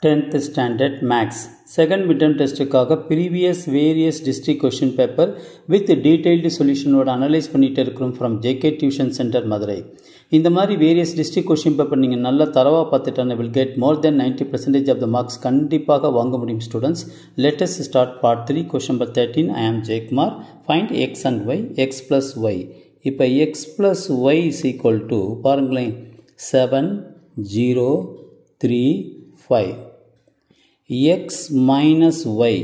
10th standard max second midterm டெஸ்ட்டுக்காக previous various district question paper with detailed solution ஓட analyse பண்ணிட்டு இருக்கிறோம் from JK Tuition Center Madurai. இந்த மாதிரி various district question paper நீங்கள் நல்லா தரவாக பார்த்துட்டான will get more than 90% of the marks கண்டிப்பாக வாங்க முடியும் students. Let us start part 3 question number 13. I am Jaykumar. Find x and y, x plus y. இப்போ x plus y is equal to பாருங்களேன் 7 0 3 5 x minus y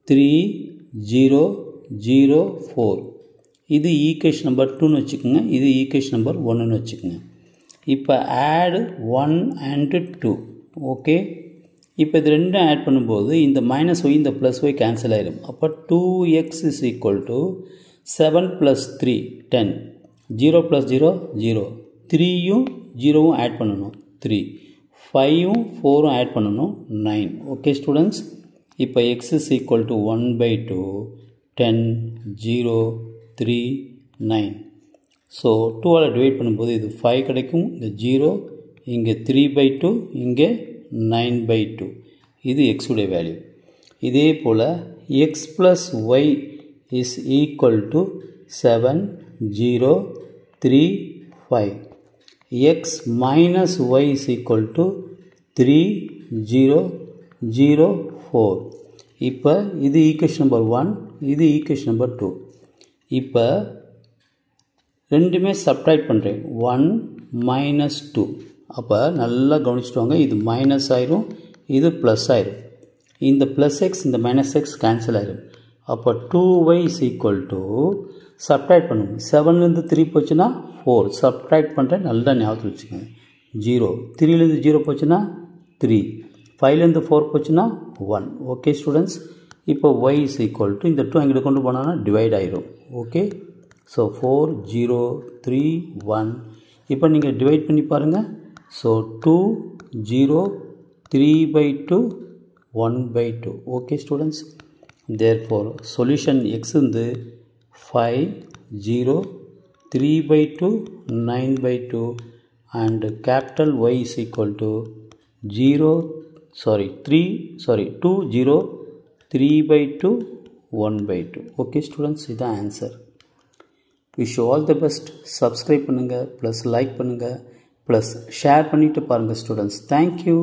3 0 0 4 இது equation number 2ன்னு வச்சுக்கோங்க. இது equation number 1ன்னு வச்சுக்கோங்க. இப்போ ஆட் 1 and 2 ஓகே. இப்போ இது ரெண்டும் ஆட் பண்ணும்போது இந்த மைனஸ் ஒய் இந்த ப்ளஸ் ஒய் கேன்சல் ஆயிடும். அப்போ 2x is equal to 7 plus 3 10 0 plus 0 0 3யும் 0வும் add பண்ணணும் 3 5யும் 4ம் ஆட் பண்ணணும் 9 ஓகே ஸ்டூடெண்ட்ஸ். இப்போ x is equal to 1/2 10 0 3 9. So 2ஆல் divide பண்ணும்போது இது 5 கிடைக்கும். இந்த 0 இங்கே 3/2 இங்கே 9/2 இது x உடைய வேல்யூ. இதே போல் x plus y is equal to 7 0 3 5. x minus y is equal to 3 0 0 4. இப்போ இது ஈக்குவேஷன் நம்பர் 1 இது ஈக்குவேஷன் நம்பர் 2. இப்போ ரெண்டுமே சப்ட்ராக்ட் பண்ணுறேன் 1 minus 2. அப்போ நல்லா கவனிச்சுட்டு வாங்க. இது மைனஸ் ஆயிரும் இது ப்ளஸ் ஆயிரும். இந்த ப்ளஸ் எக்ஸ் இந்த மைனஸ் எக்ஸ் கேன்சல் ஆயிரும். அப்போ 2y is equal to subtract பண்ணுங்க. 7லேருந்து 3 போச்சுன்னா 4 சப்ட்ராக்ட் பண்ணுறேன் நல்லா ஞாபகத்தில் வச்சுக்கோங்க. 0 3லேருந்து 0 போச்சுன்னா 3 5லேருந்து 4 போச்சுன்னா 1 ஓகே ஸ்டூடெண்ட்ஸ். இப்போ y is equal to இந்த 2 அங்கிட்ட கொண்டு போனோன்னா டிவைட் ஆயிரும் ஓகே. ஸோ 4 0 3 1. இப்போ நீங்கள் டிவைட் பண்ணி பாருங்கள். So 2 0 3/2 1/2 okay students. therefore solution x வந்து 5 0 3/2 9/2 and capital Y is equal to 2 0 3/2 1/2 okay students. இதுதான் answer. wish you all the best. subscribe பண்ணுங்க ப்ளஸ் லைக் பண்ணுங்க ப்ளஸ் ஷேர் பண்ணிட்டு பாருங்கள் ஸ்டூடெண்ட்ஸ். தேங்க்யூ.